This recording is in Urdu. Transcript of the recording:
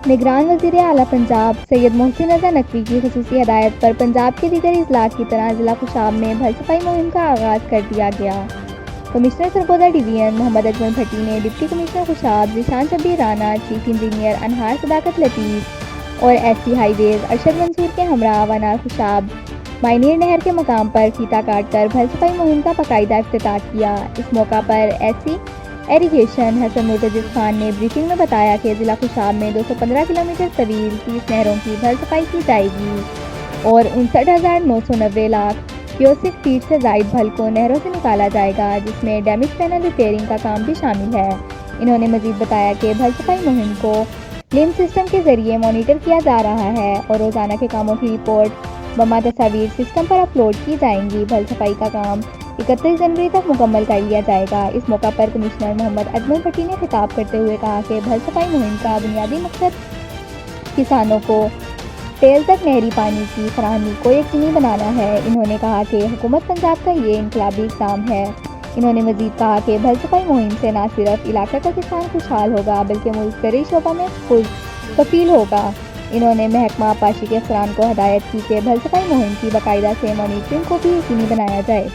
نگران وزیر اعلیٰ پنجاب سید محسن رضا نقوی کی خصوصی ہدایت پر پنجاب کے دیگر اضلاع کی طرح ضلع خوشاب میں بھل صفائی مہم کا آغاز کر دیا گیا۔ کمشنر سرگودا ڈویژن محمد اجمل بھٹی نے deputy commissioner Khushab Zeeshan Shabbir Rana, chief engineer انہار صداقت لطیف اور S T highways Arshad Mansoor کے ہمراہ وانار خوشاب مائنیر نہر کے مقام پر فیتا کاٹ کر بھل صفائی مہم کا باقاعدہ افتتاح کیا۔ اس موقع پر ایس سی ایریگیشن حسن مرتضی خان نے بریفنگ میں بتایا کہ ضلع خوشاب میں 215 کلومیٹر طویل 30 نہروں کی بھل صفائی کی جائے گی اور 59,990 لاکھ کیوسک فیٹ سے زائد بھل کو نہروں سے نکالا جائے گا، جس میں ڈیمیج پینل ریپیئرنگ کا کام بھی شامل ہے۔ انہوں نے مزید بتایا کہ بھل صفائی مہم کو لیم سسٹم کے ذریعے مانیٹر کیا جا رہا ہے اور روزانہ کے کاموں کی رپورٹ بما تصاویر سسٹم پر اپلوڈ کی جائیں گی۔ بھل صفائی کا کام 31 جنوری تک مکمل کر لیا جائے گا۔ اس موقع پر کمشنر محمد اجمل بھٹی نے خطاب کرتے ہوئے کہا کہ بھل صفائی مہم کا بنیادی مقصد کسانوں کو ٹیل تک نہری پانی کی فراہمی کو یقینی بنانا ہے۔ انہوں نے کہا کہ حکومت پنجاب کا یہ انقلابی اقدام ہے۔ انہوں نے مزید کہا کہ بھل صفائی مہم سے نہ صرف علاقہ کا کسان خوشحال ہوگا بلکہ ملک زرعی شعبہ میں خود کفیل ہوگا۔ انہوں نے محکمہ آبپاشی کے افسران کو ہدایت کی کہ بھل صفائی مہم کی باقاعدہ سے مانیٹرنگ کو بھی یقینی بنایا جائے۔